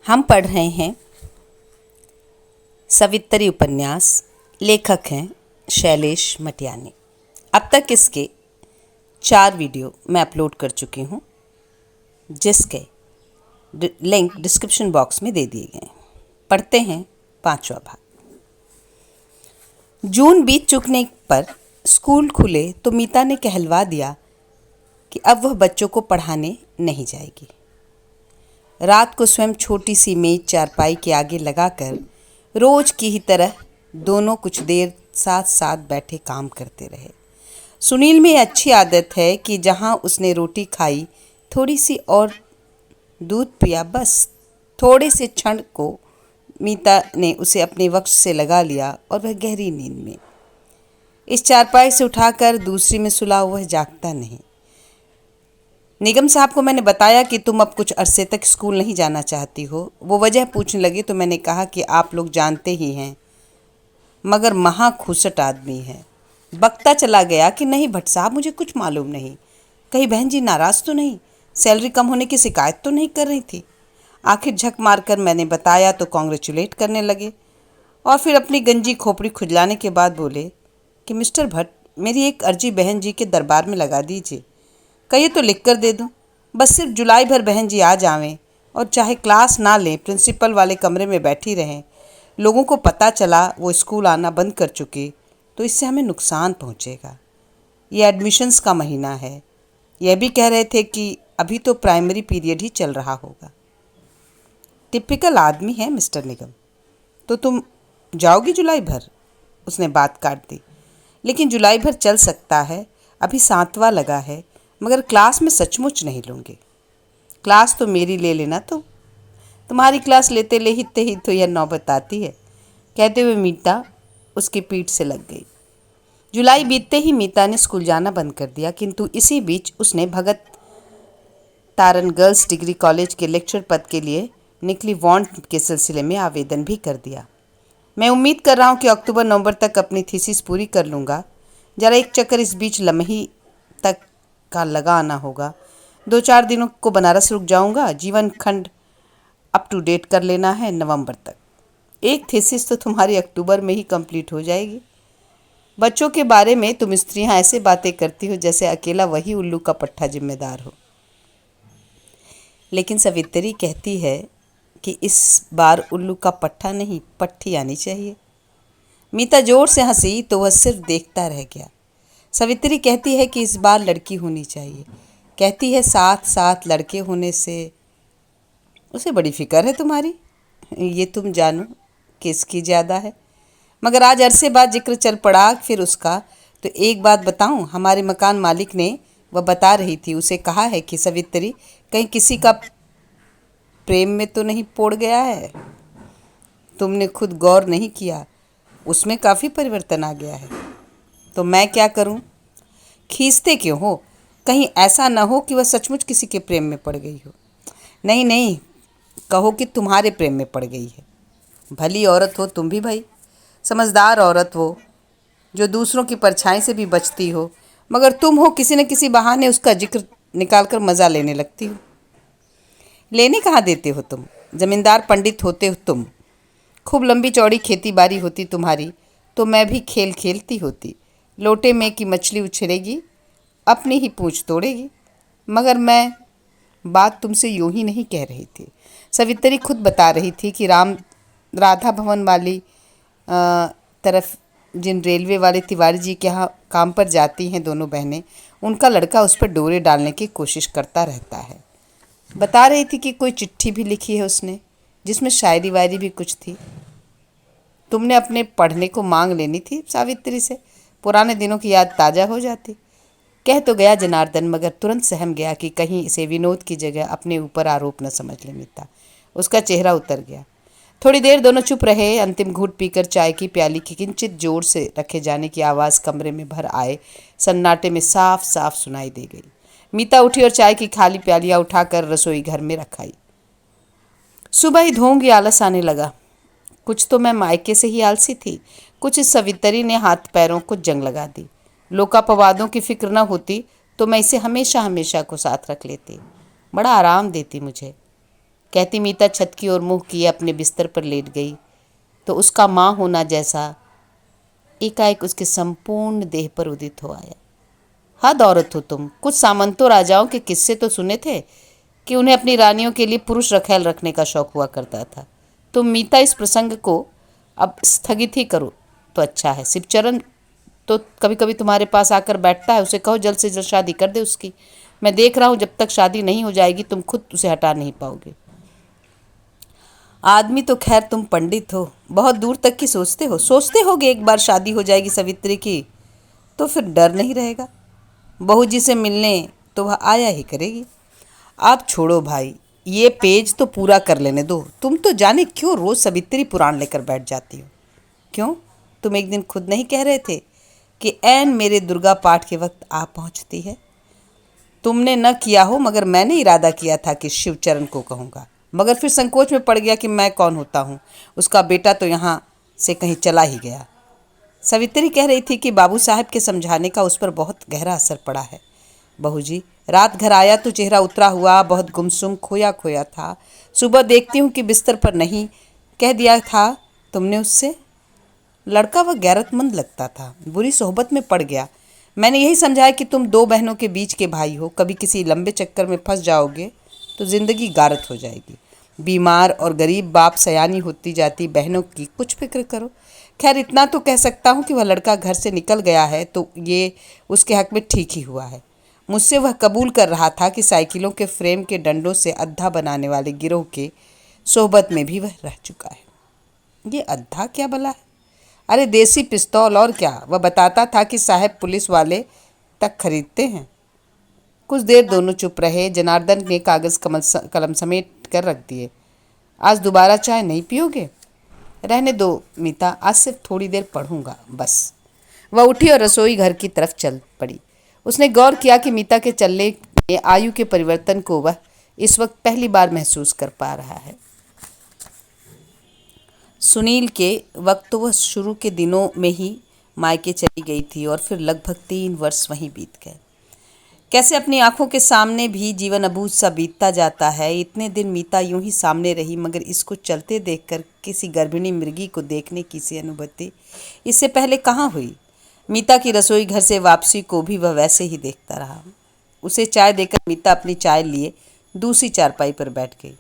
हम पढ़ रहे हैं सवितरी उपन्यास। लेखक हैं शैलेश मटियानी। अब तक इसके 4 वीडियो मैं अपलोड कर चुकी हूँ, जिसके लिंक डिस्क्रिप्शन बॉक्स में दे दिए गए हैं। पढ़ते हैं 5वां भाग। जून बीत चुकने पर स्कूल खुले तो मीता ने कहलवा दिया कि अब वह बच्चों को पढ़ाने नहीं जाएगी। रात को स्वयं छोटी सी मेज चारपाई के आगे लगाकर रोज की ही तरह दोनों कुछ देर साथ साथ बैठे काम करते रहे। सुनील में अच्छी आदत है कि जहाँ उसने रोटी खाई, थोड़ी सी और दूध पिया, बस थोड़े से क्षण को मीता ने उसे अपने वक्ष से लगा लिया और वह गहरी नींद में। इस चारपाई से उठाकर दूसरी में सुला वह जागता नहीं। निगम साहब को मैंने बताया कि तुम अब कुछ अरसे तक स्कूल नहीं जाना चाहती हो। वो वजह पूछने लगी तो मैंने कहा कि आप लोग जानते ही हैं, मगर महा खूसट आदमी है। बकता चला गया कि नहीं भट्ट साहब, मुझे कुछ मालूम नहीं। कहीं बहन जी नाराज़ तो नहीं, सैलरी कम होने की शिकायत तो नहीं कर रही थी। आखिर झक मारकर मैंने बताया तो कॉन्ग्रेचुलेट करने लगे और फिर अपनी गंजी खोपड़ी खुजलाने के बाद बोले कि मिस्टर भट्ट, मेरी एक अर्जी बहन जी के दरबार में लगा दीजिए। कहिए तो लिख कर दे दूँ, बस सिर्फ जुलाई भर बहन जी आ जावें और चाहे क्लास ना लें, प्रिंसिपल वाले कमरे में बैठी रहें। लोगों को पता चला वो स्कूल आना बंद कर चुकी तो इससे हमें नुकसान पहुंचेगा। ये एडमिशन्स का महीना है। यह भी कह रहे थे कि अभी तो प्राइमरी पीरियड ही चल रहा होगा। टिपिकल आदमी है मिस्टर निगम। तो तुम जाओगी जुलाई भर? उसने बात काट दी। लेकिन जुलाई भर चल सकता है, अभी 7वां लगा है, मगर क्लास में सचमुच नहीं लूँगी। क्लास तो मेरी ले लेना तुम्हारी क्लास लेते ही तो यह नौबत आती है। कहते हुए मीता उसकी पीठ से लग गई। जुलाई बीतते ही मीता ने स्कूल जाना बंद कर दिया, किंतु इसी बीच उसने भगत तारन गर्ल्स डिग्री कॉलेज के लेक्चर पद के लिए निकली वांट के सिलसिले में आवेदन भी कर दिया। मैं उम्मीद कर रहा हूँ कि अक्टूबर नवंबर तक अपनी थीसिस पूरी कर लूँगा। ज़रा एक चक्कर इस बीच लम्ही तक का लगा आना होगा। 2-4 दिनों को बनारस रुक जाऊँगा। जीवन खंड अप टू डेट कर लेना है नवंबर तक। एक थीसिस तो तुम्हारी अक्टूबर में ही कंप्लीट हो जाएगी। बच्चों के बारे में तुम स्त्रियां ऐसे बातें करती हो जैसे अकेला वही उल्लू का पट्टा जिम्मेदार हो। लेकिन सवित्री कहती है कि इस बार उल्लू का पट्टा नहीं, पट्टी आनी चाहिए। मीता जोर से हंसी तो वह सिर्फ देखता रह गया। सवित्री कहती है कि इस बार लड़की होनी चाहिए। कहती है साथ साथ लड़के होने से उसे बड़ी फिक्र है तुम्हारी। ये तुम जानो किसकी ज़्यादा है। मगर आज अरसे बाद जिक्र चल पड़ा फिर उसका, तो एक बात बताऊं, हमारे मकान मालिक ने, वह बता रही थी, उसे कहा है कि सवित्री कहीं किसी का प्रेम में तो नहीं पड़ गया है। तुमने खुद गौर नहीं किया, उसमें काफ़ी परिवर्तन आ गया है। तो मैं क्या करूं? खींचते क्यों हो? कहीं ऐसा न हो कि वह सचमुच किसी के प्रेम में पड़ गई हो। नहीं नहीं, कहो कि तुम्हारे प्रेम में पड़ गई है। भली औरत हो तुम भी भाई, समझदार औरत हो जो दूसरों की परछाई से भी बचती हो, मगर तुम हो किसी न किसी बहाने उसका जिक्र निकाल कर मज़ा लेने लगती हो। लेने कहाँ देते हो तुम? ज़मींदार पंडित होते हो तुम। खूब लंबी चौड़ी खेती बाड़ी होती तुम्हारी तो मैं भी खेल खेलती होती। लोटे में की मछली उछलेगी, अपनी ही पूंछ तोड़ेगी। मगर मैं बात तुमसे यूं ही नहीं कह रही थी। सवित्री खुद बता रही थी कि राधा भवन वाली तरफ जिन रेलवे वाले तिवारी जी के यहाँ काम पर जाती हैं दोनों बहनें, उनका लड़का उस पर डोरे डालने की कोशिश करता रहता है। बता रही थी कि कोई चिट्ठी भी लिखी है उसने, जिसमें शायरी वायरी भी कुछ थी। तुमने अपने पढ़ने को मांग लेनी थी सावित्री से, पुराने दिनों की याद ताज़ा हो जाती। कह तो गया जनार्दन, मगर तुरंत सहम गया कि कहीं इसे विनोद की जगह अपने ऊपर आरोप न समझ ले मीता। उसका चेहरा उतर गया। थोड़ी देर दोनों चुप रहे। अंतिम घूंट पीकर चाय की प्याली की किंचित जोर से रखे जाने की आवाज़ कमरे में भर आए सन्नाटे में साफ साफ सुनाई दे गई। मीता उठी और चाय की खाली प्यालियाँ उठाकर रसोई घर में रखाई। सुबह ही धोंगी आलस आने लगा। कुछ तो मैं मायके से ही आलसी थी, कुछ इस सवित्री ने हाथ पैरों को जंग लगा दी। लोकापवादों की फिक्र न होती तो मैं इसे हमेशा हमेशा को साथ रख लेती। बड़ा आराम देती मुझे। कहती मीता छत की ओर मुंह किए अपने बिस्तर पर लेट गई तो उसका माँ होना जैसा एकाएक उसके संपूर्ण देह पर उदित हो आया। हद औरत हो तुम। कुछ सामंतों राजाओं के किस्से तो सुने थे कि उन्हें अपनी रानियों के लिए पुरुष रखैल रखने का शौक हुआ करता था। तुम मीता इस प्रसंग को अब स्थगित ही करो तो अच्छा है। शिवचरण तो कभी कभी तुम्हारे पास आकर बैठता है, उसे कहो जल्द से जल्द शादी कर दे उसकी। मैं देख रहा हूँ जब तक शादी नहीं हो जाएगी तुम खुद उसे हटा नहीं पाओगे। आदमी तो खैर तुम पंडित हो, बहुत दूर तक की सोचते होगे एक बार शादी हो जाएगी सवित्री की तो फिर डर नहीं रहेगा। बहू जी से मिलने तो वह आया ही करेगी। आप छोड़ो भाई, ये पेज तो पूरा कर लेने दो। तुम तो जाने क्यों रोज सवित्री पुराण लेकर बैठ जाती हो। क्यों, तुम एक दिन खुद नहीं कह रहे थे कि ऐन मेरे दुर्गा पाठ के वक्त आ पहुंचती है। तुमने न किया हो मगर मैंने इरादा किया था कि शिवचरण को कहूँगा, मगर फिर संकोच में पड़ गया कि मैं कौन होता हूँ। उसका बेटा तो यहाँ से कहीं चला ही गया। सवित्री कह रही थी कि बाबू साहब के समझाने का उस पर बहुत गहरा असर पड़ा है। बहू जी, रात घर आया तो चेहरा उतरा हुआ, बहुत गुमसुम खोया खोया था। सुबह देखती हूँ कि बिस्तर पर नहीं। कह दिया था तुमने उससे। लड़का वह गैरतमंद लगता था, बुरी सोहबत में पड़ गया। मैंने यही समझा कि तुम दो बहनों के बीच के भाई हो, कभी किसी लंबे चक्कर में फंस जाओगे तो जिंदगी गारत हो जाएगी। बीमार और गरीब बाप सयानी होती जाती बहनों की कुछ फिक्र करो। खैर इतना तो कह सकता हूँ कि वह लड़का घर से निकल गया है तो ये उसके हक में ठीक ही हुआ है। मुझसे वह कबूल कर रहा था कि साइकिलों के फ्रेम के डंडों से अद्धा बनाने वाले गिरोह के सोहबत में भी वह रह चुका है। ये अद्धा क्या भला है? अरे देसी पिस्तौल और क्या। वह बताता था कि साहब पुलिस वाले तक खरीदते हैं। कुछ देर दोनों चुप रहे। जनार्दन ने कागज कलम समेट कर रख दिए। आज दोबारा चाय नहीं पियोगे? रहने दो मीता, आज सिर्फ थोड़ी देर पढ़ूंगा बस। वह उठी और रसोई घर की तरफ चल पड़ी। उसने गौर किया कि मीता के चलने में आयु के परिवर्तन को वह इस वक्त पहली बार महसूस कर पा रहा है। सुनील के वक्त तो वह शुरू के दिनों में ही मायके चली गई थी और फिर लगभग 3 वर्ष वहीं बीत गए। कैसे अपनी आंखों के सामने भी जीवन अबूझ सा बीतता जाता है। इतने दिन मीता यूं ही सामने रही, मगर इसको चलते देखकर किसी गर्भिणी मृगी को देखने की सी अनुभूति इससे पहले कहाँ हुई। मीता की रसोई घर से वापसी को भी वह वैसे ही देखता रहा। उसे चाय देकर मीता अपनी चाय लिए दूसरी चारपाई पर बैठ गई।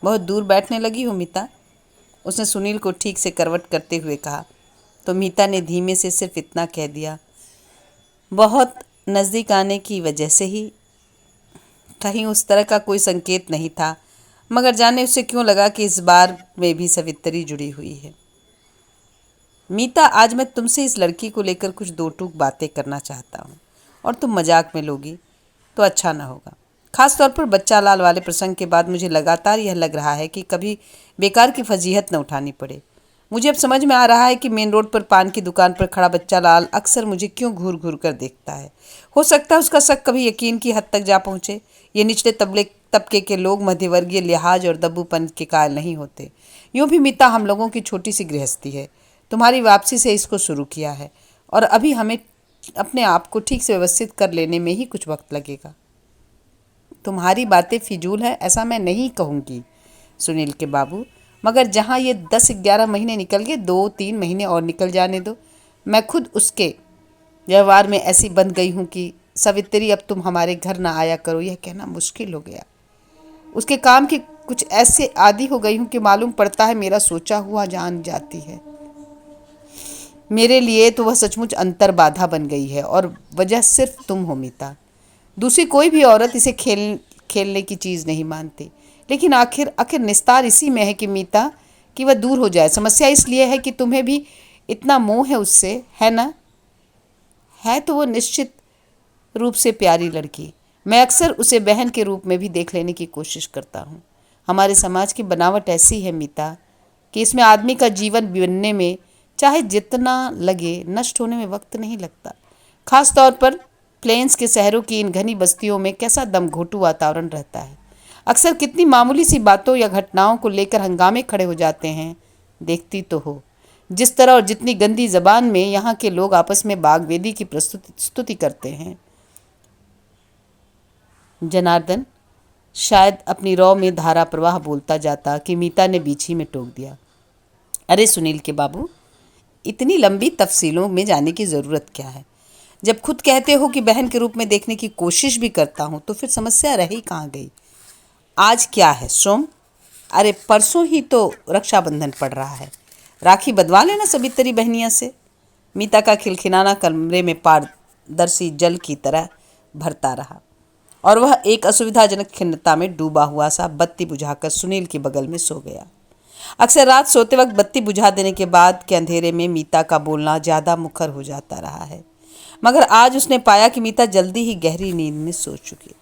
बहुत दूर बैठने लगी हो मीता, उसने सुनील को ठीक से करवट करते हुए कहा। तो मीता ने धीमे से सिर्फ इतना कह दिया, बहुत नज़दीक आने की वजह से ही। कहीं उस तरह का कोई संकेत नहीं था, मगर जाने उसे क्यों लगा कि इस बार में भी सवित्री जुड़ी हुई है। मीता, आज मैं तुमसे इस लड़की को लेकर कुछ दो टूक बातें करना चाहता हूँ और तुम मजाक में लोगी तो अच्छा ना होगा। खास तौर पर बच्चा लाल वाले प्रसंग के बाद मुझे लगातार यह लग रहा है कि कभी बेकार की फजीहत न उठानी पड़े। मुझे अब समझ में आ रहा है कि मेन रोड पर पान की दुकान पर खड़ा बच्चा लाल अक्सर मुझे क्यों घूर घूर कर देखता है। हो सकता है उसका शक कभी यकीन की हद तक जा पहुँचे। ये निचले तबके के लोग मध्यवर्गीय लिहाज और दब्बूपन के कायल नहीं होते। यूँ भी मीता हम लोगों की छोटी सी गृहस्थी है। तुम्हारी वापसी से इसको शुरू किया है और अभी हमें अपने आप को ठीक से व्यवस्थित कर लेने में ही कुछ वक्त लगेगा। तुम्हारी बातें फिजूल है ऐसा मैं नहीं कहूँगी सुनील के बाबू, मगर जहाँ ये 10-11 महीने निकल गए, 2-3 महीने और निकल जाने दो। मैं खुद उसके व्यवहार में ऐसी बंध गई हूँ कि सवित्री अब तुम हमारे घर ना आया करो यह कहना मुश्किल हो गया। उसके काम की कुछ ऐसे आदी हो गई हूँ कि मालूम पड़ता है मेरा सोचा हुआ जान जाती है। मेरे लिए तो वह सचमुच अंतर बाधा बन गई है और वजह सिर्फ तुम हो मीता। दूसरी कोई भी औरत इसे खेलने की चीज़ नहीं मानती, लेकिन आखिर निस्तार इसी में है कि मीता कि वह दूर हो जाए। समस्या इसलिए है कि तुम्हें भी इतना मोह है उससे, है ना? है तो वो निश्चित रूप से प्यारी लड़की। मैं अक्सर उसे बहन के रूप में भी देख लेने की कोशिश करता हूँ। हमारे समाज की बनावट ऐसी है मीता कि इसमें आदमी का जीवन बनने में चाहे जितना लगे, नष्ट होने में वक्त नहीं लगता। खास तौर पर प्लेन्स के शहरों की इन घनी बस्तियों में कैसा दमघोटू वातावरण रहता है। अक्सर कितनी मामूली सी बातों या घटनाओं को लेकर हंगामे खड़े हो जाते हैं। देखती तो हो जिस तरह और जितनी गंदी जबान में यहाँ के लोग आपस में बागवेदी की स्तुति करते हैं। जनार्दन, शायद अपनी रौ में धारा प्रवाह बोलता जाता कि मीता ने बीच ही में टोक दिया, अरे सुनील के बाबू, इतनी लंबी तफसीलों में जाने की ज़रूरत क्या है? जब खुद कहते हो कि बहन के रूप में देखने की कोशिश भी करता हूँ तो फिर समस्या रह ही कहाँ गई? आज क्या है सोम? अरे परसों ही तो रक्षाबंधन पड़ रहा है, राखी बंधवा लेना सभी तेरी बहनियाँ से। मीता का खिलखिलाना कमरे में पारदर्शी जल की तरह भरता रहा और वह एक असुविधाजनक खिन्नता में डूबा हुआ सा बत्ती बुझाकर सुनील के बगल में सो गया। अक्सर रात सोते वक्त बत्ती बुझा देने के बाद के अंधेरे में मीता का बोलना ज़्यादा मुखर हो जाता रहा है, मगर आज उसने पाया कि मीता जल्दी ही गहरी नींद में सो चुकी।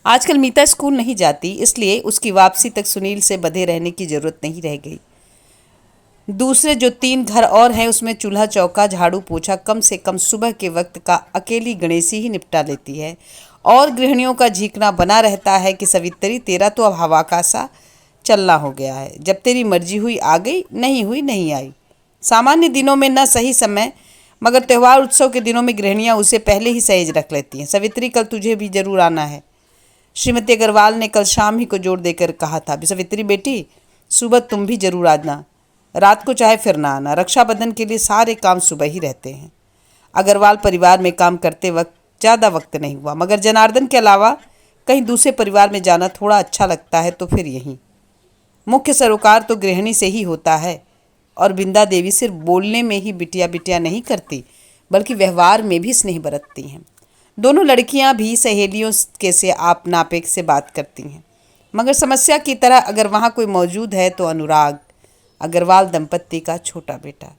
आजकल मीता स्कूल नहीं जाती, इसलिए उसकी वापसी तक सुनील से बंधे रहने की जरूरत नहीं रह गई। दूसरे जो 3 घर और हैं उसमें चूल्हा चौका झाड़ू पोछा कम से कम सुबह के वक्त का अकेली गणेशी ही निपटा लेती है और गृहिणियों का झींकना बना रहता है कि सवित्री तेरा तो अब हवा का सा चलना हो गया है, जब तेरी मर्जी हुई आ गई, नहीं हुई नहीं आई। सामान्य दिनों में न सही समय, मगर त्यौहार उत्सव के दिनों में गृहिणियाँ उसे पहले ही सहेज रख लेती हैं। सवित्री कल तुझे भी जरूर आना है, श्रीमती अग्रवाल ने कल शाम ही को जोर देकर कहा था। सवित्री बेटी, सुबह तुम भी जरूर आना, रात को चाहे फिर ना आना। रक्षाबंधन के लिए सारे काम सुबह ही रहते हैं। अग्रवाल परिवार में काम करते वक्त ज़्यादा वक्त नहीं हुआ, मगर जनार्दन के अलावा कहीं दूसरे परिवार में जाना थोड़ा अच्छा लगता है तो फिर यहीं। मुख्य सरोकार तो गृहिणी से ही होता है और बिंदा देवी सिर्फ बोलने में ही बिटिया बिटिया नहीं करती, बल्कि व्यवहार में भी स्नेह बरतती हैं। दोनों लड़कियां भी सहेलियों के से आप नापेक से बात करती हैं, मगर समस्या की तरह अगर वहाँ कोई मौजूद है तो अनुराग, अग्रवाल दंपत्ति का छोटा बेटा।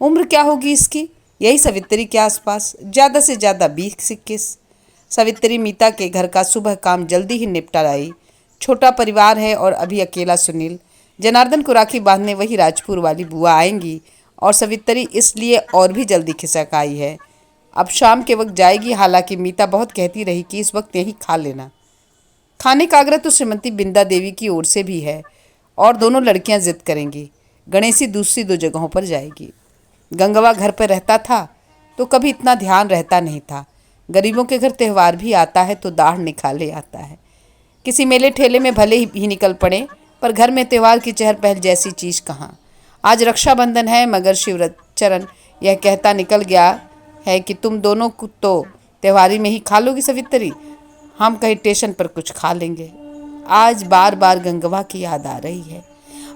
उम्र क्या होगी इसकी? यही सवित्री के आसपास, ज़्यादा से ज़्यादा 20-21। सवित्री मीता के घर का सुबह काम जल्दी ही निपटा लाई। छोटा परिवार है और अभी अकेला सुनील। जनार्दन को राखी बांधने वही राजपुर वाली बुआ आएंगी और सवित्री इसलिए और भी जल्दी खिसक आई है। अब शाम के वक्त जाएगी, हालांकि मीता बहुत कहती रही कि इस वक्त यहीं खा लेना। खाने का आग्रह तो श्रीमती बिंदा देवी की ओर से भी है और दोनों लड़कियां जिद करेंगी। गणेशी दूसरी 2 जगहों पर जाएगी। गंगवा घर पर रहता था तो कभी इतना ध्यान रहता नहीं था। गरीबों के घर त्यौहार भी आता है तो दाढ़ निकाले आता है। किसी मेले ठेले में भले ही निकल पड़े, पर घर में त्यौहार की चहल पहल जैसी चीज़ कहाँ। आज रक्षाबंधन है, मगर शिवरत चरण यह कहता निकल गया है कि तुम दोनों को तो त्योहारी में ही खा लोगी सवित्री, हम कहीं स्टेशन पर कुछ खा लेंगे। आज बार बार गंगवा की याद आ रही है।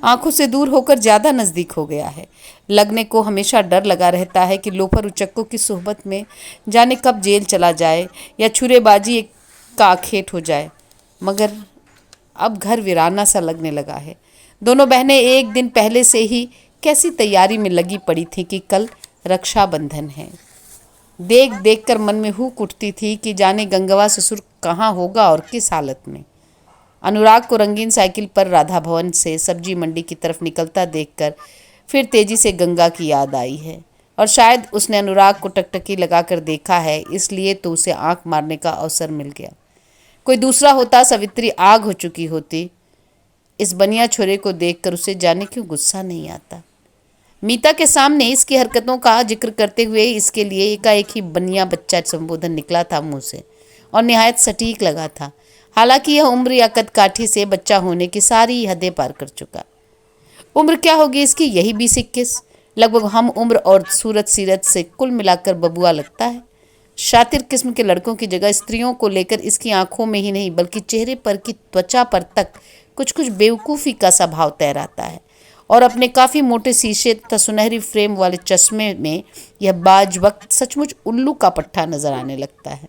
आंखों से दूर होकर ज़्यादा नज़दीक हो गया है। लगने को हमेशा डर लगा रहता है कि लोफर उचक्कों की सोहबत में जाने कब जेल चला जाए या छुरेबाजी का आखेट हो जाए, मगर अब घर वीराना सा लगने लगा है। दोनों बहनें एक दिन पहले से ही कैसी तैयारी में लगी पड़ी थी कि कल रक्षाबंधन है। देख देख कर मन में हुक उठती थी कि जाने गंगवा ससुर कहाँ होगा और किस हालत में। अनुराग को रंगीन साइकिल पर राधा भवन से सब्जी मंडी की तरफ निकलता देखकर फिर तेजी से गंगा की याद आई है, और शायद उसने अनुराग को टकटकी लगाकर देखा है, इसलिए तो उसे आंख मारने का अवसर मिल गया। कोई दूसरा होता सवित्री आग हो चुकी होती। इस बनिया छोरे को देखकर उसे जाने क्यों गुस्सा नहीं आता। मीता के सामने इसकी हरकतों का जिक्र करते हुए इसके लिए एकाएक ही बनिया बच्चा संबोधन निकला था मुंह से, और निहायत सटीक लगा था। हालांकि यह उम्र या कदकाठी से बच्चा होने की सारी हदें पार कर चुका। उम्र क्या होगी इसकी, यही 20-21, लगभग हम उम्र और सूरत सीरत से कुल मिलाकर बबुआ लगता है। शातिर किस्म के लड़कों की जगह स्त्रियों को लेकर इसकी आंखों में ही नहीं बल्कि चेहरे पर की त्वचा पर तक कुछ कुछ बेवकूफ़ी का सा भाव तैराता है, और अपने काफ़ी मोटे शीशे तथा सुनहरी फ्रेम वाले चश्मे में यह बाज वक्त सचमुच उल्लू का पट्टा नजर आने लगता है।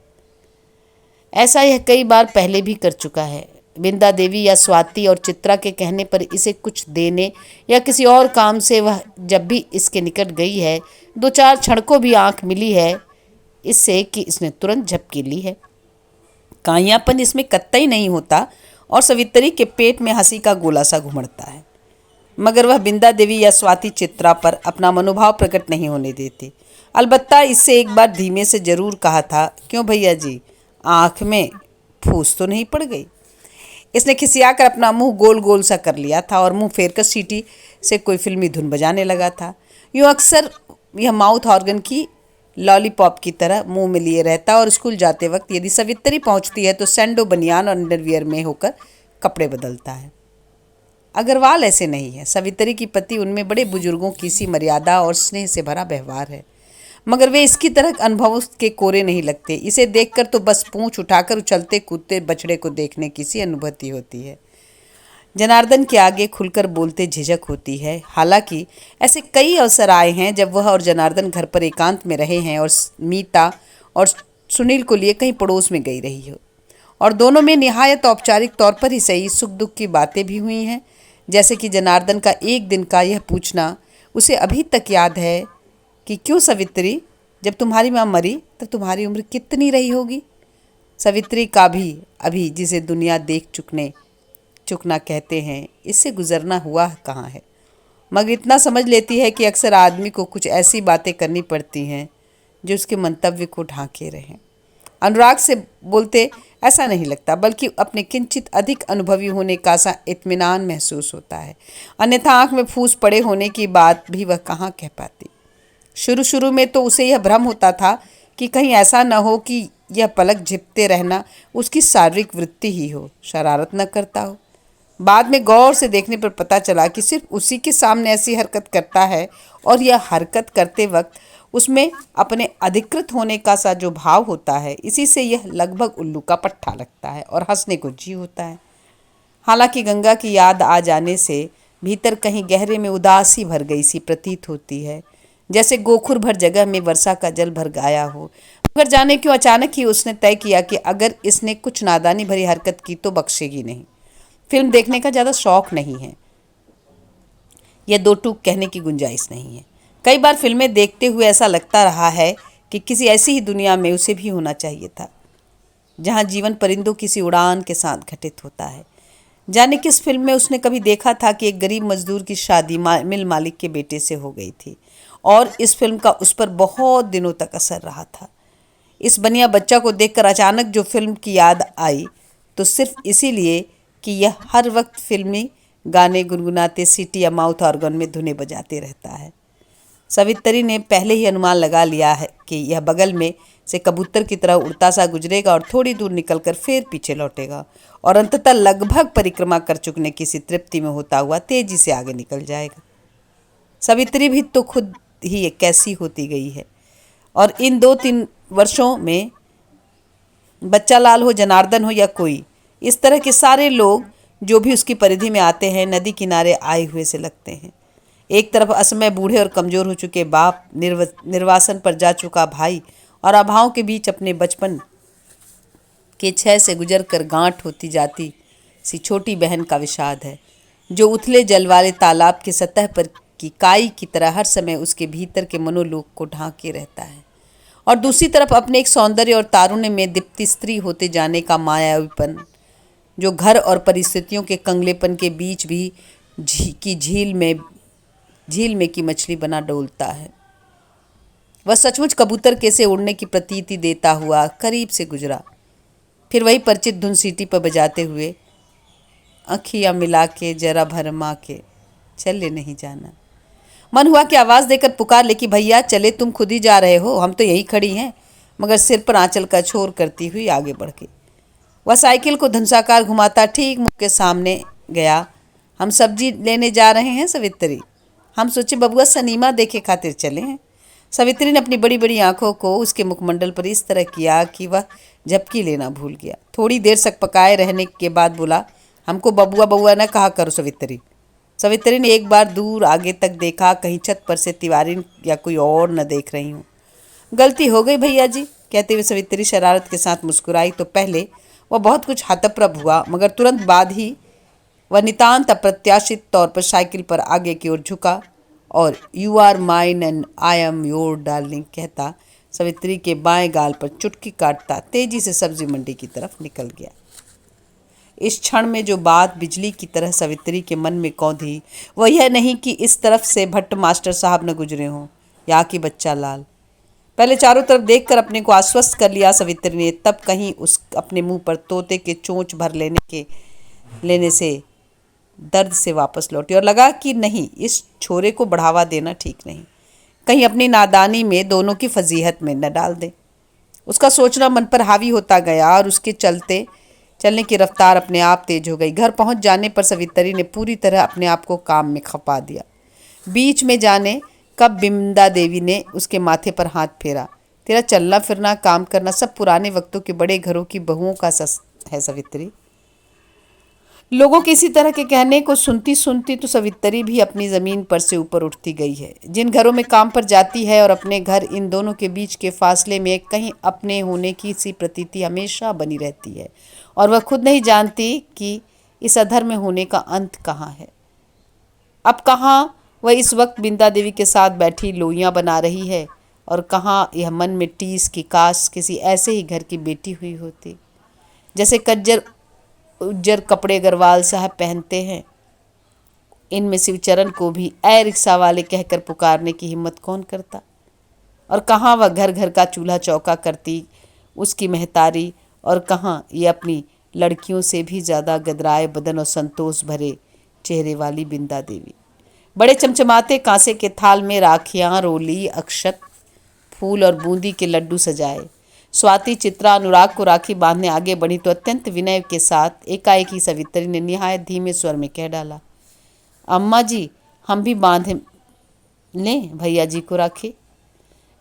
ऐसा यह कई बार पहले भी कर चुका है। बिंदा देवी या स्वाति और चित्रा के कहने पर इसे कुछ देने या किसी और काम से वह जब भी इसके निकट गई है, 2-4 क्षण को भी आंख मिली है इससे कि इसने तुरंत झपकी ली है। काइयापन इसमें कतई नहीं होता और सवित्री के पेट में हंसी का गोला सा घुमड़ता है, मगर वह बिंदा देवी या स्वाति चित्रा पर अपना मनोभाव प्रकट नहीं होने देती। अलबत्ता इससे एक बार धीमे से जरूर कहा था, क्यों भैया जी, आँख में फूस तो नहीं पड़ गई। इसने खिसियाकर अपना मुंह गोल गोल सा कर लिया था और मुंह फेरकर सीटी से कोई फिल्मी धुन बजाने लगा था। यूँ अक्सर यह माउथ ऑर्गन की लॉलीपॉप की तरह मुंह में लिए रहता और स्कूल जाते वक्त यदि सवित्री पहुंचती है तो सैंडो बनियान और अंडरवियर में होकर कपड़े बदलता है। अग्रवाल ऐसे नहीं है। सवित्री की पति उनमें बड़े बुजुर्गों की सी मर्यादा और स्नेह से भरा व्यवहार है, मगर वे इसकी तरह अनुभवों के कोरे नहीं लगते। इसे देखकर तो बस पूंछ उठाकर उछलते कूदते बछड़े को देखने की सी अनुभूति होती है। जनार्दन के आगे खुलकर बोलते झिझक होती है। हालांकि ऐसे कई अवसर आए हैं जब वह और जनार्दन घर पर एकांत में रहे हैं और मीता और सुनील को लिए कहीं पड़ोस में गई रही हो, और दोनों में निहायत औपचारिक तौर पर ही सही सुख दुख की बातें भी हुई हैं। जैसे कि जनार्दन का एक दिन का यह पूछना उसे अभी तक याद है कि क्यों सवित्री, जब तुम्हारी माँ मरी तब तुम्हारी उम्र कितनी रही होगी। सवित्री का भी अभी जिसे दुनिया देख चुकना कहते हैं, इससे गुजरना हुआ कहाँ है, मगर इतना समझ लेती है कि अक्सर आदमी को कुछ ऐसी बातें करनी पड़ती हैं जो उसके मंतव्य को ढांके रहें। अनुराग से बोलते ऐसा नहीं लगता, बल्कि अपने किंचित अधिक अनुभवी होने का सा इत्मीनान महसूस होता है। अन्यथा आंख में फूस पड़े होने की बात भी वह कहाँ कह पाती। शुरू शुरू में तो उसे यह भ्रम होता था कि कहीं ऐसा न हो कि यह पलक झिपते रहना उसकी शारीरिक वृत्ति ही हो, शरारत न करता हो। बाद में गौर से देखने पर पता चला कि सिर्फ उसी के सामने ऐसी हरकत करता है, और यह हरकत करते वक्त उसमें अपने अधिकृत होने का सा जो भाव होता है, इसी से यह लगभग उल्लू का पट्टा लगता है और हंसने को जी होता है। हालांकि गंगा की याद आ जाने से भीतर कहीं गहरे में उदासी भर गई सी प्रतीत होती है, जैसे गोखुर भर जगह में वर्षा का जल भर गया हो। मगर जाने क्यों अचानक ही उसने तय किया कि अगर इसने कुछ नादानी भरी हरकत की तो बख्शेगी नहीं। फिल्म देखने का ज़्यादा शौक नहीं है, यह दो टूक कहने की गुंजाइश नहीं है। कई बार फिल्में देखते हुए ऐसा लगता रहा है कि किसी ऐसी ही दुनिया में उसे भी होना चाहिए था जहाँ जीवन परिंदों किसी उड़ान के साथ घटित होता है। जाने किस फिल्म में उसने कभी देखा था कि एक गरीब मजदूर की शादी मिल मालिक के बेटे से हो गई थी, और इस फिल्म का उस पर बहुत दिनों तक असर रहा था। इस बनिया बच्चा को देखकर अचानक जो फिल्म की याद आई तो सिर्फ इसीलिए कि यह हर वक्त फिल्मी गाने गुनगुनाते सीटी या माउथ ऑर्गन में धुनें बजाते रहता है। सवित्री ने पहले ही अनुमान लगा लिया है कि यह बगल में से कबूतर की तरह उड़ता सा गुजरेगा और थोड़ी दूर निकलकर फिर पीछे लौटेगा, और अंततः लगभग परिक्रमा कर चुकने की सी तृप्ति में होता हुआ तेजी से आगे निकल जाएगा। सवित्री भी तो खुद ही कैसी होती गई है, और इन 2-3 वर्षों में बच्चा लाल हो, जनार्दन हो या कोई, इस तरह के सारे लोग जो भी उसकी परिधि में आते हैं नदी किनारे आए हुए से लगते हैं। एक तरफ असमय बूढ़े और कमज़ोर हो चुके बाप, निर्वासन पर जा चुका भाई, और अभावों के बीच अपने बचपन के क्षय से गुजर कर गांठ होती जाती सी छोटी बहन का विषाद है, जो उथले जल वाले तालाब की सतह पर की काई की तरह हर समय उसके भीतर के मनोलोक को ढांके रहता है। और दूसरी तरफ अपने एक सौंदर्य और तारुण्य में दीप्ति स्त्री होते जाने का मायावीपन, जो घर और परिस्थितियों के कंगलेपन के बीच भी झील में की मछली बना डोलता है। वह सचमुच कबूतर के से उड़ने की प्रतीति देता हुआ करीब से गुजरा, फिर वही परिचित धुन सीटी पर बजाते हुए, अखियाँ मिला के जरा भरमा के चले नहीं जाना। मन हुआ कि आवाज़ देकर पुकार ले कि भैया चले, तुम खुद ही जा रहे हो, हम तो यहीं खड़ी हैं। मगर सिर पर आंचल का छोर करती हुई आगे बढ़ गई। वह साइकिल को धनुषाकार घुमाता ठीक मुँह के सामने गया। हम सब्जी लेने जा रहे हैं सवित्री, हम सोचे बबुआ सनीमा देखे खातिर चले हैं। सवित्री ने अपनी बड़ी बड़ी आंखों को उसके मुखमंडल पर इस तरह किया कि वह झपकी लेना भूल गया। थोड़ी देर तक पकाए रहने के बाद बोला, हमको बबुआ बबुआ न कहा करो सवित्री। सवित्री ने एक बार दूर आगे तक देखा, कहीं छत पर से तिवारी या कोई और न देख रही हूँ। गलती हो गई भैया जी, कहते हुए सवित्री शरारत के साथ मुस्कुराई तो पहले वह बहुत कुछ हतप्रभ हुआ, मगर तुरंत बाद ही वह नितांत अप्रत्याशित तौर पर साइकिल पर आगे की ओर झुका और you are mine and I am your darling कहता सवित्री के बाएं गाल पर चुटकी काटता तेजी से सब्जी मंडी की तरफ निकल गया। इस क्षण में जो बात बिजली की तरह सवित्री के मन में कौंधी वह यह नहीं कि इस तरफ से भट्ट मास्टर साहब न गुजरे हों या कि बच्चा लाल। पहले चारों तरफ देखकर अपने को आश्वस्त कर लिया सवित्री ने, तब कहीं उस अपने मुंह पर तोते के चोंच भर लेने से दर्द से वापस लौटी और लगा कि नहीं, इस छोरे को बढ़ावा देना ठीक नहीं। कहीं अपनी नादानी में दोनों की फजीहत में न डाल दें। उसका सोचना मन पर हावी होता गया और उसके चलने की रफ्तार अपने आप तेज हो गई। घर पहुंच जाने पर सवितरी ने पूरी तरह अपने आप को काम में खपा दिया। बीच में जाने कब बिमला देवी ने उसके माथे पर हाथ फेरा। तेरा चलना फिरना, काम करना सब पुराने वक्तों के बड़े घरों की बहुओं का है सवित्री। लोगों के इसी तरह के कहने को सुनती सुनती तो सवित्री भी अपनी ज़मीन पर से ऊपर उठती गई है। जिन घरों में काम पर जाती है और अपने घर, इन दोनों के बीच के फासले में कहीं अपने होने की सी प्रतीति हमेशा बनी रहती है और वह खुद नहीं जानती कि इस अधर में होने का अंत कहाँ है। अब कहाँ वह इस वक्त बिंदा देवी के साथ बैठी लोइयाँ बना रही है और कहाँ यह मन में टीस की काश किसी ऐसे ही घर की बेटी हुई होती जैसे कज्जर उज्जर कपड़े अग्रवाल साहब पहनते हैं। इनमें शिवचरण को भी ए रिक्शा वाले कहकर पुकारने की हिम्मत कौन करता। और कहाँ वह घर घर का चूल्हा चौका करती उसकी महतारी, और कहाँ ये अपनी लड़कियों से भी ज़्यादा गदराए बदन और संतोष भरे चेहरे वाली बिंदा देवी। बड़े चमचमाते कांसे के थाल में राखियाँ, रोली, अक्षत, फूल और बूंदी के लड्डू सजाए। स्वाति, चित्रा अनुराग को राखी बांधने आगे बढ़ी तो अत्यंत विनय के साथ एकाएक ही सवित्री ने निहायत धीमे स्वर में कह डाला, अम्मा जी, हम भी बांध लें भैया जी को राखी।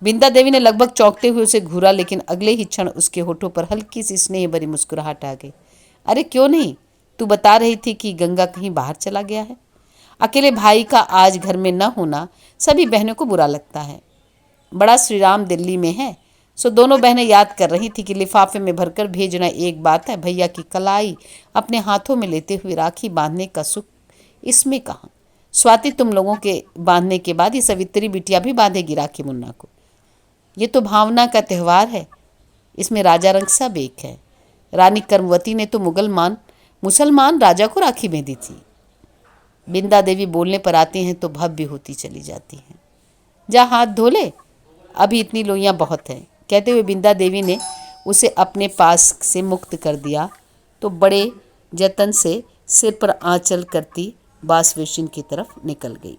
बिंदा देवी ने लगभग चौंकते हुए उसे घूरा, लेकिन अगले ही क्षण उसके होठों पर हल्की सी स्नेह भरी मुस्कुराहट आ गई। अरे क्यों नहीं, तू बता रही थी कि गंगा कहीं बाहर चला गया है। अकेले भाई का आज घर में न होना सभी बहनों को बुरा लगता है। बड़ा श्रीराम दिल्ली में है, सो दोनों बहनें याद कर रही थी कि लिफाफे में भरकर भेजना एक बात है, भैया की कलाई अपने हाथों में लेते हुए राखी बांधने का सुख इसमें कहाँ। स्वाति, तुम लोगों के बांधने के बाद ये सवित्री बिटिया भी बांधेगी राखी मुन्ना को। ये तो भावना का त्यौहार है, इसमें राजा रंग सब एक है। रानी कर्मवती ने तो मुसलमान राजा को राखी बांधी थी। बिंदा देवी बोलने पर आती हैं तो भव्य होती चली जाती हैं। जा हाथ धो ले, अभी इतनी लोइयाँ बहुत हैं। कहते हुए बिंदा देवी ने उसे अपने पास से मुक्त कर दिया तो बड़े जतन से सिर पर आंचल करती बासवेशिन की तरफ निकल गई।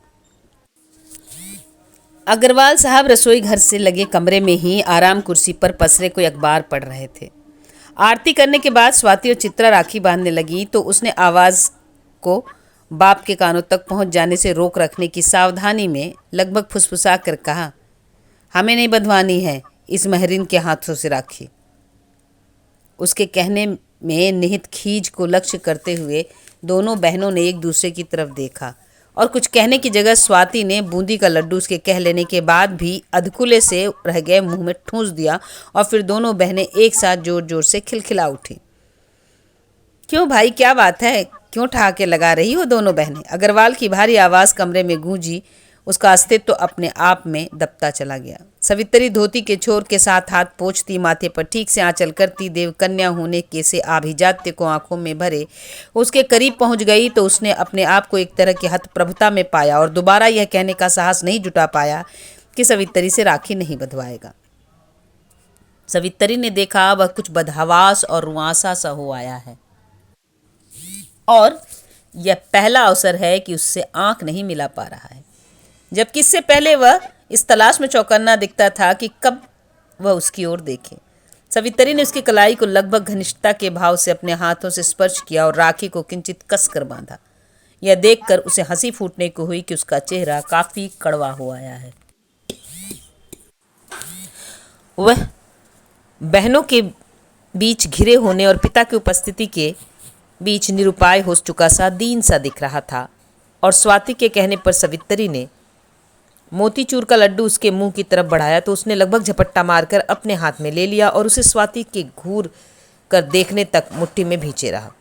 अग्रवाल साहब रसोई घर से लगे कमरे में ही आराम कुर्सी पर पसरे कोई अखबार पढ़ रहे थे। आरती करने के बाद स्वाति और चित्रा राखी बांधने लगी तो उसने आवाज़ को बाप के कानों तक पहुंच जाने से रोक रखने की सावधानी में लगभग फुसफुसा कर कहा, हमें नहीं बंधवानी है इस महरीन के हाथों से राखी। उसके कहने में निहित खीज को लक्ष्य करते हुए दोनों बहनों ने एक दूसरे की तरफ देखा और कुछ कहने की जगह स्वाति ने बूंदी का लड्डू उसके कह लेने के बाद भी अधकुले से रह गए मुंह में ठूंस दिया और फिर दोनों बहनें एक साथ जोर जोर से खिलखिला उठी। क्यों भाई, क्या बात है, क्यों ठहाके लगा रही हो दोनों बहनें। अग्रवाल की भारी आवाज़ कमरे में गूंजी, उसका अस्तित्व अपने आप में दबता चला गया। सवित्री धोती के छोर के साथ हाथ पोंछती, माथे पर ठीक से आंचल करती देव कन्या होने के से आभिजात्य को आंखों में भरे उसके करीब पहुंच गई तो उसने अपने आप को एक तरह की हतप्रभता में पाया और दोबारा यह कहने का साहस नहीं जुटा पाया कि सवित्री से राखी नहीं बंधवाएगा। सवित्री ने देखा वह कुछ बदहवास और रुआंसा सा हो आया है और यह पहला अवसर है कि उससे आंख नहीं मिला पा रहा है, जबकि इससे पहले वह इस तलाश में चौकन्ना दिखता था कि कब वह उसकी ओर देखे। सवित्री ने उसकी कलाई को लगभग घनिष्ठता के भाव से अपने हाथों से स्पर्श किया और राखी को किंचित कसकर बांधा। यह देखकर उसे हंसी फूटने को हुई कि उसका चेहरा काफी कड़वा हो आया है। वह बहनों के बीच घिरे होने और पिता की उपस्थिति के बीच निरुपाय हो चुका सा दीन सा दिख रहा था और स्वाति के कहने पर सवित्री ने मोतीचूर का लड्डू उसके मुंह की तरफ बढ़ाया तो उसने लगभग झपट्टा मारकर अपने हाथ में ले लिया और उसे स्वाति के घूर कर देखने तक मुट्ठी में भींचे रहा।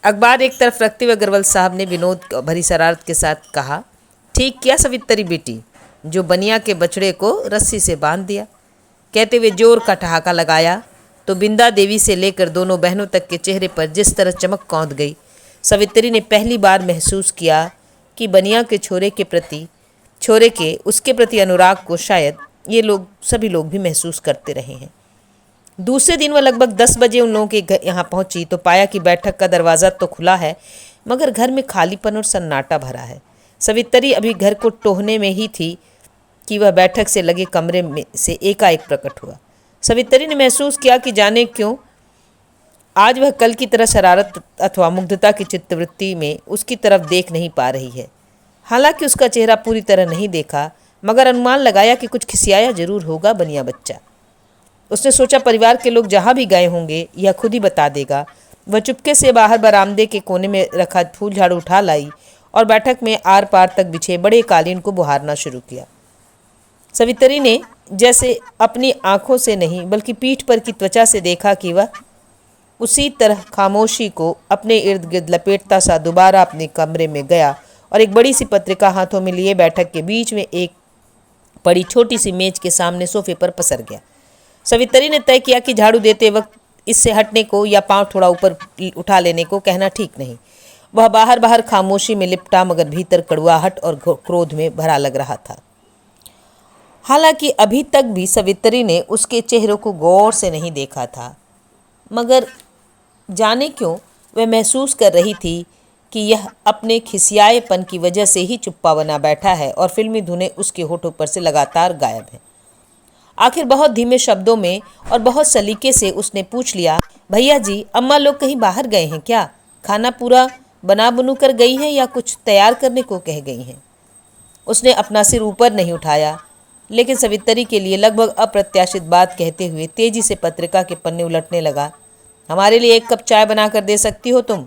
अखबार एक तरफ रखते हुए अग्रवाल साहब ने विनोद भरी शरारत के साथ कहा, ठीक किया सवित्री बेटी, जो बनिया के बछड़े को रस्सी से बांध दिया। कहते हुए जोर का ठहाका लगाया तो बिंदा देवी से लेकर दोनों बहनों तक के चेहरे पर जिस तरह चमक कौंध गई, सवित्री ने पहली बार महसूस किया कि बनिया के छोरे के उसके प्रति अनुराग को शायद ये लोग सभी लोग भी महसूस करते रहे हैं। दूसरे दिन वह लगभग 10 बजे उन लोगों के यहाँ पहुंची तो पाया कि बैठक का दरवाज़ा तो खुला है मगर घर में खालीपन और सन्नाटा भरा है। सवित्री अभी घर को टोहने में ही थी कि वह बैठक से लगे कमरे में से एकाएक प्रकट हुआ। सवित्री ने महसूस किया कि जाने क्यों आज वह कल की तरह शरारत अथवा मुग्धता की चित्तवृत्ति में उसकी तरफ देख नहीं पा रही है। हालांकि उसका चेहरा पूरी तरह नहीं देखा, मगर अनुमान लगाया कि कुछ खिसियाया जरूर होगा बनिया बच्चा। उसने सोचा परिवार के लोग जहाँ भी गए होंगे यह खुद ही बता देगा। वह चुपके से बाहर बरामदे के कोने में रखा फूल झाड़ू उठा लाई और बैठक में आर पार तक बिछे बड़े कालीन को बुहारना शुरू किया। सवित्री ने जैसे अपनी आंखों से नहीं बल्कि पीठ पर की त्वचा से देखा कि वह उसी तरह खामोशी को अपने इर्द गिर्द लपेटता सा दोबारा अपने कमरे में गया और एक बड़ी सी पत्रिका हाथों में लिए बैठक के बीच में एक पड़ी छोटी सी मेज के सामने सोफे पर पसर गया। सवित्री ने तय किया कि झाड़ू देते वक्त इससे हटने को या पांव थोड़ा ऊपर उठा लेने को कहना ठीक नहीं। वह बाहर बाहर खामोशी में लिपटा, मगर भीतर कड़वाहट और क्रोध में भरा लग रहा था। हालांकि अभी तक भी सवित्री ने उसके चेहरे को गौर से नहीं देखा था, मगर जाने क्यों वह महसूस कर रही थी कि यह अपने खिसियाएपन की वजह से ही चुप्पा बना बैठा है और फिल्मी धुनें उसके होठों पर से लगातार गायब हैं। आखिर बहुत धीमे शब्दों में और बहुत सलीके से उसने पूछ लिया, भैया जी, अम्मा लोग कहीं बाहर गए हैं क्या? खाना पूरा बना बनू कर गई हैं या कुछ तैयार करने को कह गई हैं? उसने अपना सिर ऊपर नहीं उठाया, लेकिन सवित्री के लिए लगभग अप्रत्याशित बात कहते हुए तेजी से पत्रिका के पन्ने उलटने लगा। हमारे लिए एक कप चाय बना कर दे सकती हो तुम?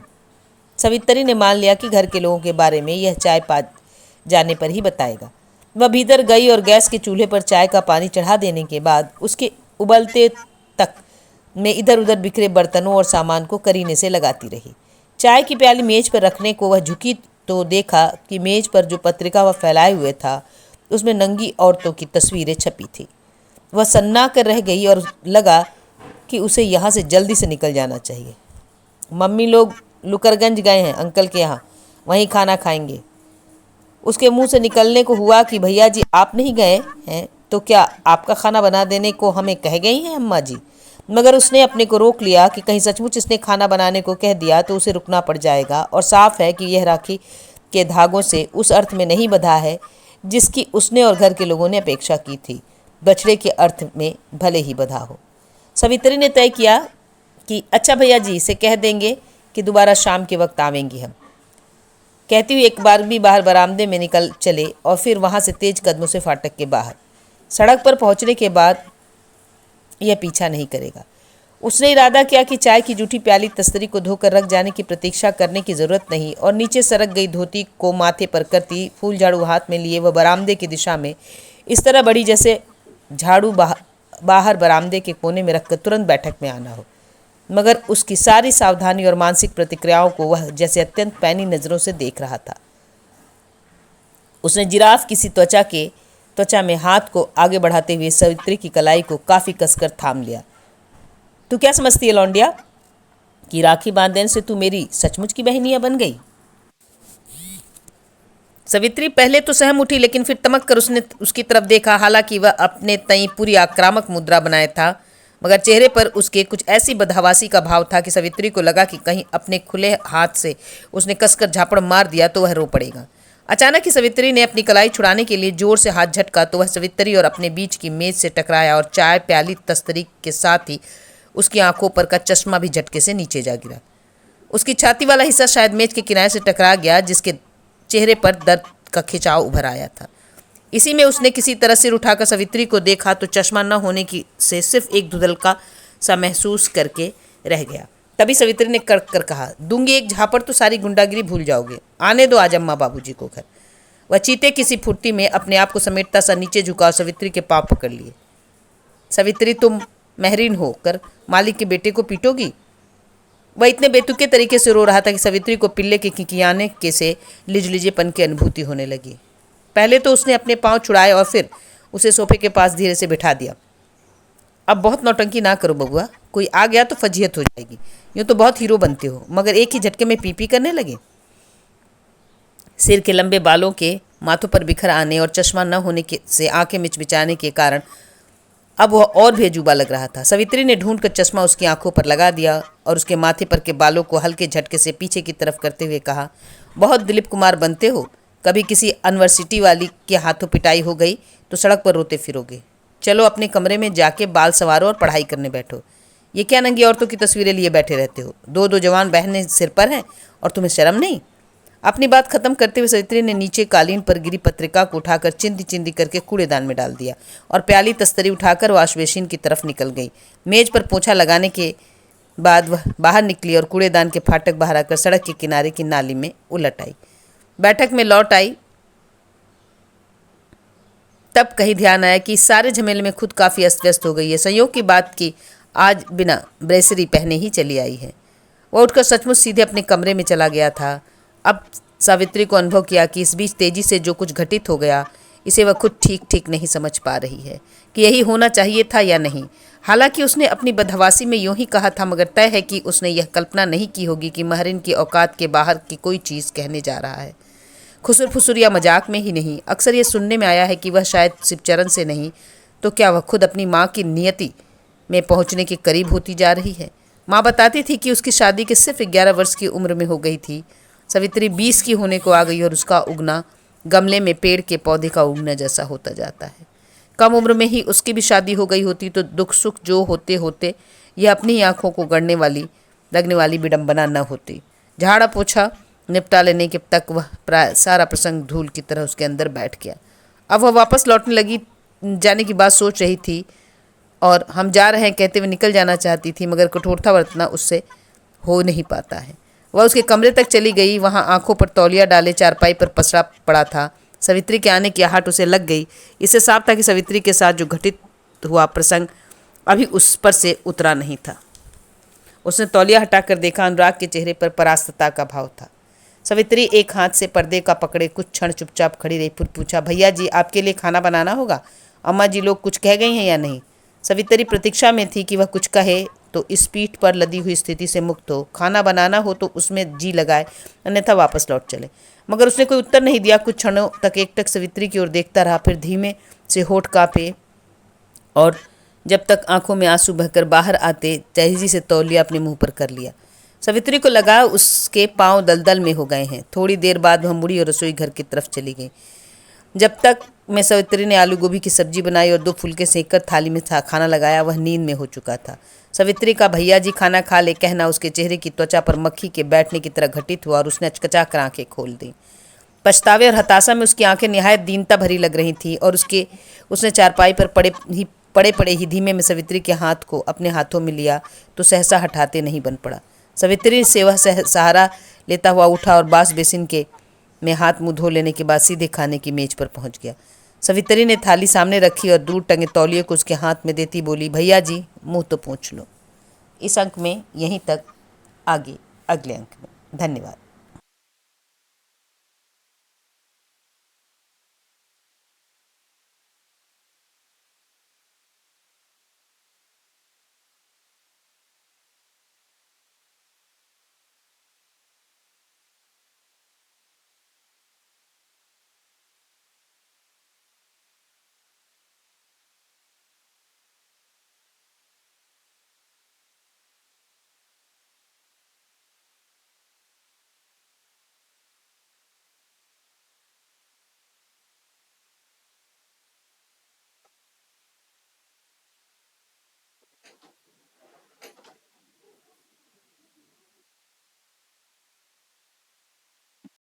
सवित्री ने मान लिया कि घर के लोगों के बारे में यह चाय पा जाने पर ही बताएगा। वह भीतर गई और गैस के चूल्हे पर चाय का पानी चढ़ा देने के बाद उसके उबलते तक में इधर उधर बिखरे बर्तनों और सामान को करीने से लगाती रही। चाय की प्याली मेज पर रखने को वह झुकी तो देखा कि मेज पर जो पत्रिका वह फैलाए हुए था उसमें नंगी औरतों की तस्वीरें छपी थी। वह सन्ना कर रह गई और लगा कि उसे यहाँ से जल्दी से निकल जाना चाहिए। मम्मी लोग लुकरगंज गए हैं अंकल के यहाँ, वहीं खाना खाएंगे। उसके मुंह से निकलने को हुआ कि भैया जी, आप नहीं गए हैं तो क्या आपका खाना बना देने को हमें कह गई हैं अम्मा जी? मगर उसने अपने को रोक लिया कि कहीं सचमुच इसने खाना बनाने को कह दिया तो उसे रुकना पड़ जाएगा, और साफ है कि यह राखी के धागों से उस अर्थ में नहीं बंधा है जिसकी उसने और घर के लोगों ने अपेक्षा की थी। बछड़े के अर्थ में भले ही बंधा हो। सवित्री ने तय किया कि अच्छा भैया जी से कह देंगे कि दोबारा शाम के वक्त आवेंगी हम। कहती हुई एक बार भी बाहर बरामदे में निकल चले और फिर वहाँ से तेज कदमों से फाटक के बाहर। सड़क पर पहुँचने के बाद यह पीछा नहीं करेगा। उसने इरादा किया कि चाय की जूठी प्याली तस्तरी को धोकर रख जाने की प्रतीक्षा करने की ज़रूरत नहीं, और नीचे सरक गई धोती को माथे पर करती फूल झाड़ू हाथ में लिए वह बरामदे की दिशा में इस तरह बढ़ी जैसे झाड़ू बाहर बरामदे के कोने में रखकर तुरंत बैठक में आना हो। मगर उसकी सारी सावधानी और मानसिक प्रतिक्रियाओं को वह जैसे अत्यंत पैनी नज़रों से देख रहा था। उसने जिराफ की सी त्वचा में हाथ को आगे बढ़ाते हुए सवित्री की कलाई को काफ़ी कसकर थाम लिया। तू क्या समझती है लौंडिया कि राखी बांधने से तू मेरी सचमुच की बहनिया बन गई? सवित्री पहले तो सहम उठी, लेकिन फिर तमक कर उसने उसकी तरफ देखा। हालांकि वह अपने तई पूरी आक्रामक मुद्रा बनाए था, मगर चेहरे पर उसके कुछ ऐसी बदहवासी का भाव था कि सवित्री को लगा कि कहीं अपने खुले हाथ से उसने कसकर झापड़ मार दिया तो वह रो पड़ेगा। अचानक ही सवित्री ने अपनी कलाई छुड़ाने के लिए जोर से हाथ झटका तो वह सवित्री और अपने बीच की मेज से टकराया और चाय प्याली तस्तरी के साथ ही उसकी आंखों पर का चश्मा भी झटके से नीचे जा गिरा। उसकी छाती वाला हिस्सा शायद मेज के किनारे से टकरा गया, जिसके चेहरे पर दर्द का खिंचाव उभर आया था। इसी में उसने किसी तरह सिर उठाकर सवित्री को देखा तो चश्मा न होने की से सिर्फ एक धुंधलका सा महसूस करके रह गया। तभी सवित्री ने कड़क कर कहा, दूंगी एक झापड़ तो सारी गुंडागिरी भूल जाओगे। आने दो आज अम्मा बाबूजी को घर। वह चीते किसी फुट्टी में अपने आप को समेटता सा नीचे झुका और सवित्री के पांव पकड़ लिए। सवित्री, तुम महरीन होकर मालिक के बेटे को पीटोगी? वह इतने बेतुके तरीके से रो रहा था कि सवित्री को पिल्ले के किकियाने के से लिजलिजेपन की अनुभूति होने लगी। पहले तो उसने अपने पांव छुड़ाए और फिर उसे सोफे के पास धीरे से बिठा दिया। अब बहुत नौटंकी ना करो बबुआ, कोई आ गया तो फजीहत हो जाएगी। यूँ तो बहुत हीरो बनते हो, मगर एक ही झटके में पी करने लगे। सिर के लंबे बालों के माथों पर बिखर आने और चश्मा न होने के से आंखें मिचमिचाने के कारण अब वह और बेजुबा लग रहा था। सवित्री ने ढूंढकर चश्मा उसकी आंखों पर लगा दिया और उसके माथे पर के बालों को हल्के झटके से पीछे की तरफ करते हुए कहा, बहुत दिलीप कुमार बनते हो, कभी किसी यूनिवर्सिटी वाली के हाथों पिटाई हो गई तो सड़क पर रोते फिरोगे। चलो अपने कमरे में जाके बाल संवारो और पढ़ाई करने बैठो। ये क्या नंगी औरतों की तस्वीरें लिए बैठे रहते हो? दो दो जवान बहनें सिर पर हैं और तुम्हें शर्म नहीं? अपनी बात खत्म करते हुए सवित्री ने नीचे कालीन पर गिरी पत्रिका को उठाकर चिंदी चिंदी करके कूड़ेदान में डाल दिया और प्याली तस्तरी उठाकर वॉश बेसिन की तरफ निकल गई। मेज पर पोंछा लगाने के बाद वह बाहर निकली और कूड़ेदान के फाटक बाहर आकर सड़क के किनारे की नाली में उलट आई। बैठक में लौट आई तब कहीं ध्यान आया कि इस सारे झमेले में खुद काफ़ी अस्त व्यस्त हो गई है। संयोग की बात की आज बिना ब्रेसरी पहने ही चली आई है। वह उठकर सचमुच सीधे अपने कमरे में चला गया था। अब सावित्री को अनुभव किया कि इस बीच तेजी से जो कुछ घटित हो गया इसे वह खुद ठीक ठीक नहीं समझ पा रही है कि यही होना चाहिए था या नहीं। हालांकि उसने अपनी बदहवासी में यूं ही कहा था, मगर तय है कि उसने यह कल्पना नहीं की होगी कि महरिन की औकात के बाहर की कोई चीज़ कहने जा रहा है। खुसुर फुसुर या मजाक में ही नहीं, अक्सर ये सुनने में आया है कि वह शायद शिवचरण से नहीं तो क्या वह खुद अपनी माँ की नियति में पहुँचने के करीब होती जा रही है। माँ बताती थी कि उसकी शादी के सिर्फ 11 वर्ष की उम्र में हो गई थी। सावित्री 20 की होने को आ गई और उसका उगना गमले में पेड़ के पौधे का उगना जैसा होता जाता है। कम उम्र में ही उसकी भी शादी हो गई होती तो दुख सुख जो होते होते यह अपनी आंखों को गड़ने वाली लगने वाली विडंबना न होती। झाड़ा पोछा निपटा लेने के तक वह प्राय सारा प्रसंग धूल की तरह उसके अंदर बैठ गया। अब वह वापस लौटने लगी, जाने की बात सोच रही थी और हम जा रहे हैं कहते हुए निकल जाना चाहती थी, मगर कठोरता बरतना उससे हो नहीं पाता है। वह उसके कमरे तक चली गई। वहाँ आंखों पर तौलिया डाले चारपाई पर पसरा पड़ा था। सावित्री के आने की आहट उसे लग गई। इससे साफ था कि सावित्री के साथ जो घटित हुआ प्रसंग अभी उस पर से उतरा नहीं था। उसने तौलिया हटाकर देखा, अनुराग के चेहरे पर परास्तता का भाव था। सावित्री एक हाथ से पर्दे का पकड़े कुछ क्षण चुपचाप खड़ी रही, फिर पूछा, भैया जी आपके लिए खाना बनाना होगा? अम्मा जी लोग कुछ कह गई हैं या नहीं? सावित्री प्रतीक्षा में थी कि वह कुछ कहे तो इस पीठ पर लदी हुई स्थिति से मुक्त हो। खाना बनाना हो तो उसमें जी लगाए, अन्यथा वापस लौट चले। मगर उसने कोई उत्तर नहीं दिया। कुछ क्षणों तक एकटक सावित्री की ओर देखता रहा, फिर धीमे से होठ कांपे और जब तक आंखों में आंसू बहकर बाहर आते तेजी से तौलिया अपने मुंह पर कर लिया। सावित्री को लगा उसके पांव दलदल में हो गए हैं। थोड़ी देर बाद वह मुड़ी और रसोई घर की तरफ चली गई। जब तक में सावित्री ने आलू गोभी की सब्जी बनाई और 2 फुलके सेंककर थाली में खाना लगाया, वह नींद में हो चुका था। सावित्री का भैया जी खाना खा ले कहना उसके चेहरे की त्वचा पर मक्खी के बैठने की तरह घटित हुआ और उसने अचकचा कर आंखें खोल दी। पछतावे और हताशा में उसकी आंखें निहायत दीनता भरी लग रही थीं और उसने चारपाई पर पड़े ही धीमे में सावित्री के हाथ को अपने हाथों में लिया तो सहसा हटाते नहीं बन पड़ा। सावित्री सेवा सहारा लेता हुआ उठा और बास बेसिन के में हाथ मुंह धो लेने के बाद सीधे खाने की मेज पर पहुंच गया। सावित्री ने थाली सामने रखी और दूर टंगे तौलिए को उसके हाथ में देती बोली, भैया जी मुंह तो पोंछ लो। इस अंक में यहीं तक, आगे अगले अंक में। धन्यवाद।